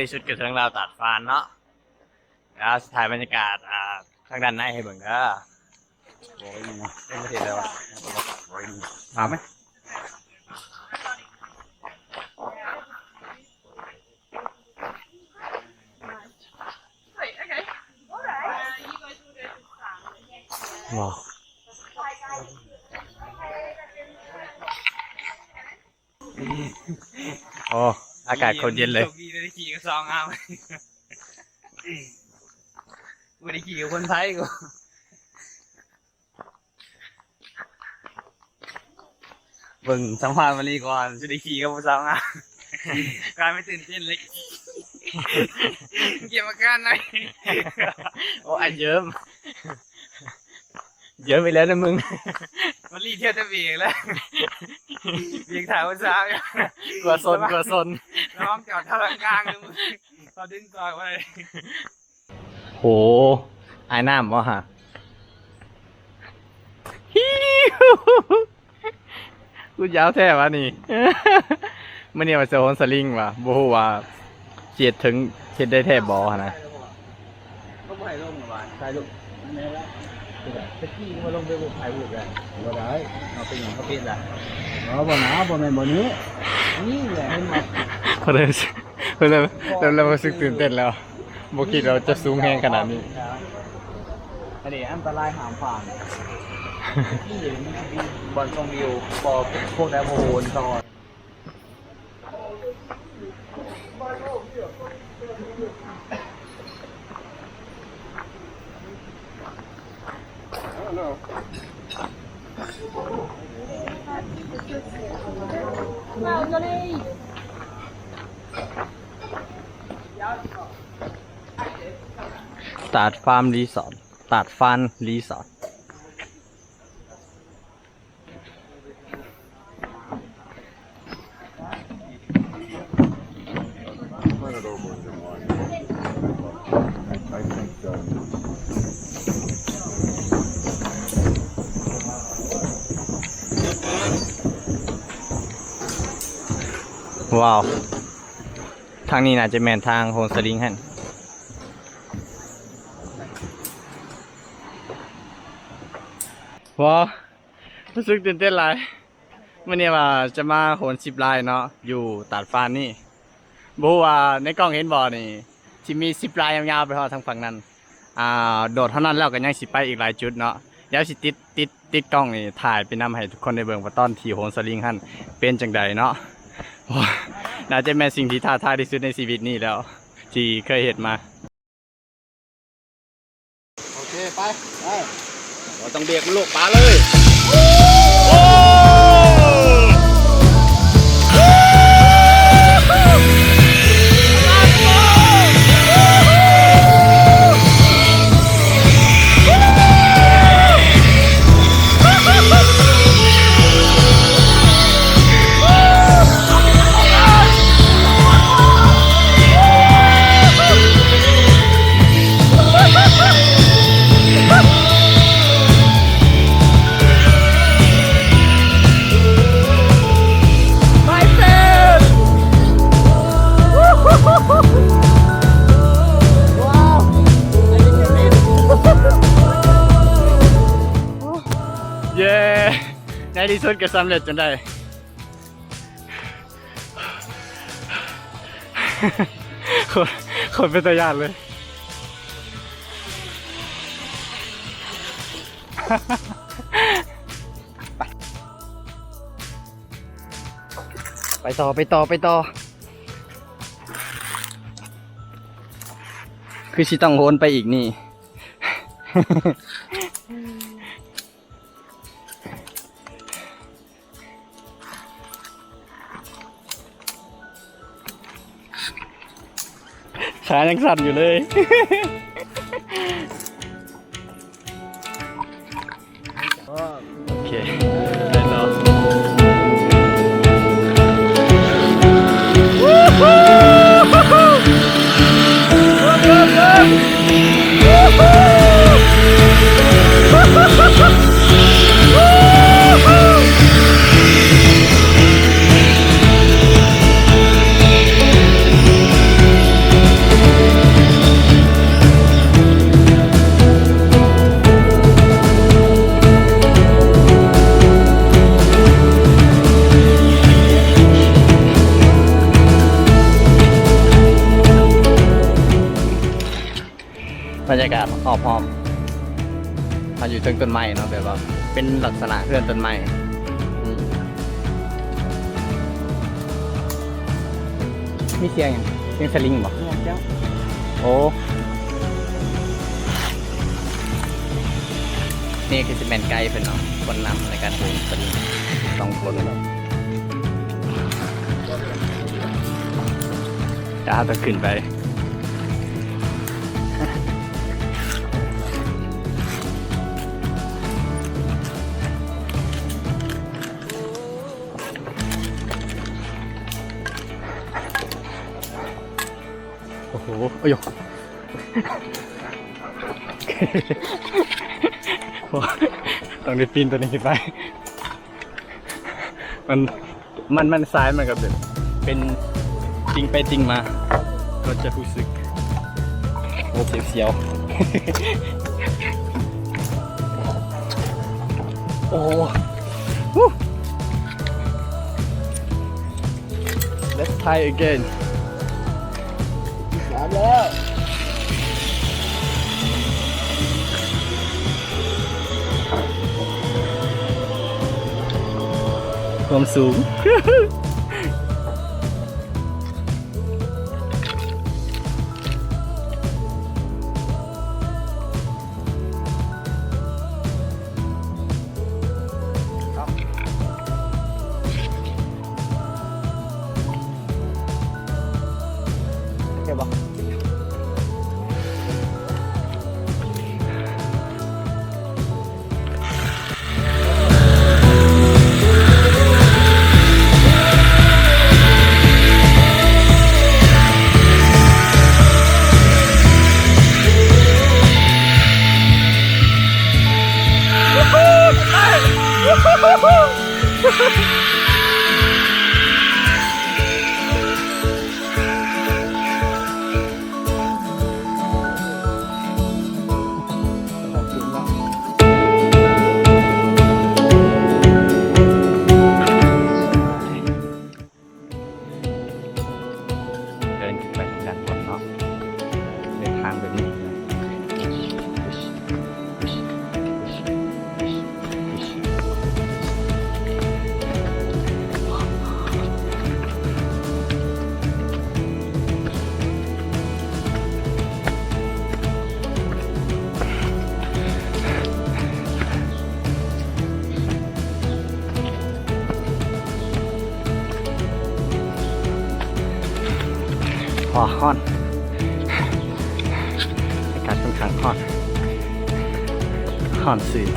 ที่สุดก็เรื่องราวตัดฟานเนาะแล้วถ่ายบรรยากาศทางด้านในให้เบิ่งเด้อโอ้ยนี่เป็นประเทศอะไรวะถามไหมว้าวโอ้อากาศโคตรเย็นเลยดีได้ขี่กับซองเอาไม่ได้ขี่กับคนไทยกูเบิ่งสัมภาษณ์วันนี้ก่อนจะได้ขี่กับซองเอาการไม่ตื่นเต้นเลยเกี่ยวกับการหน่อยโอ้อันเยิ้มเยอะไปแล้วนะมึงมันรีเที่ยวจะเบียกแล้วเบียกถ่ายวันเช้ากลัวซนน้องจอดท่ากลางเลยมึงตอนดึงต่อยไปโหไอ้น้ำวะฮะกูยาวแท้วะนี่มันเนี่ยมาโซนสลิงวะบูว่าเจียดถึงเจียดได้แท้บอนะก็ไม่ลงหรอวะใช่ลูกตะกี้มาลงไปบุกไผ่บุกเลยบ่ได้เอาเป็นอย่างเขาเป็นละบ่หนาวบ่แม่นบ่นี้นี่แหละเห็นมั้ยเรารู้สึกตื่นเต้นแล้วบ่คิดเราจะสูงแรงขนาดนี้อันนี้อันตรายหามผ่านที่เห็นบอลชมวิวพอพวกนั้นโมโหนตอนตัดฟาร์มรีสอร์ทตัดฟันรีสอร์ทว้าวทางนี้น่าจะแมนทางโฮนสลิงฮันว้าวรู้สึกตื่นเต้นหลายเมื่อนี้ว่าจะมาโหน10 ลายเนาะอยู่ตัดฟานนี่บอกว่าในกล้องเห็นบ่อนี่ที่มี10 ลายยาวๆไปทอดทางฝั่งนั้นโดดเท่านั้นแล้วก็ยังสิไปอีกหลายจุดเนาะเดี๋ยวสิติดกล้องนี่ถ่ายไปนำให้ทุกคนได้เบิ่งว่าตอนที่โหนสลิงฮันเป็นจังใดเนาะน่าจะเป็นสิ่งที่ท้าทายที่สุดในชีวิตนี้แล้วที่เคยเห็นมาโอเคไปเราต้องเบียกมันลูกปลาเลยเย้ในที่สุดก็สำเร็จจนได้คนเป็นตัวอย่างเลยไปต่อคือชิต้องโหนไปอีกนี่ขายังสั่นอยู่เลยโอเคเดินต่อ อบหอมมาอยู่ต้นต้นไม้เนาะแบบว่าเป็นลักษณะเพื่อนต้นไม้มีเสียงเสียงสลิงบ่โอ้นี่คือจะเป็นไกด์เป็นเนาะคนนำในการโหนสลิง2 คนจะเอาตะขึ้นไปโอ้โหโอ้ยต้องได้ปีนตัวนี้ขึ้นไปมันซ้ายมันกับแบบเป็นจริงไปจริงมาก็จะรู้สึกโอ้เสียวโอ้ Let's try again แล้วความสูง โอเคปะเดินขึ้นไปด้านบนเนาะเดินทางแบบนี้ฮ้อนอากาศค่อนข้างฮ้อนสื่อ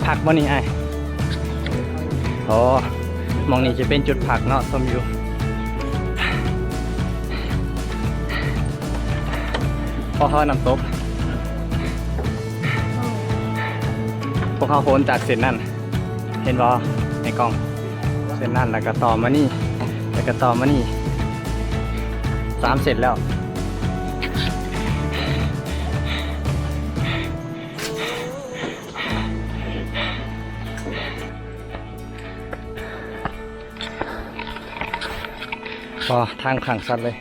ผักบ่นี่ไอ้โอ้มองนี่จะเป็นจุดผักเนาะชมอยู่พอเขาน้ำตกพวกเขาโหนจากเส้นนั่นเห็นบ่ในกล้องเส้นนั่นแล้วก็ต่อมานี่แล้วก็ต่อมานี่3 เสร็จแล้วพอทางขังสัตว์เลย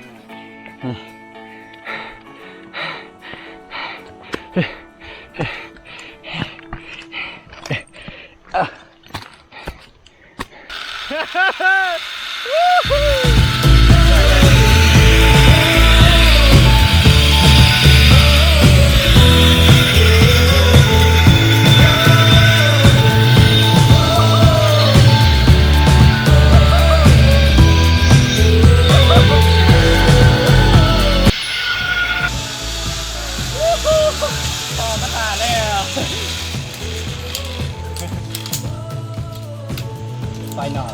ไปหน่อย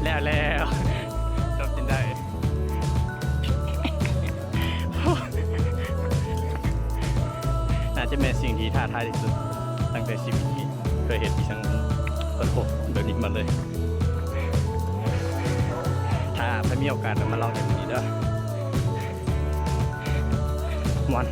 แล้วจบจนได้น่าจะเป็นสิ่งที่ท้าทายที่สุดตั้งแต่ชีวิตที่เคยเห็นที่ฉันประสบแบบนี้มาเลยถ้ามีโอกาสมาลองอย่างนี้ด้วยมัน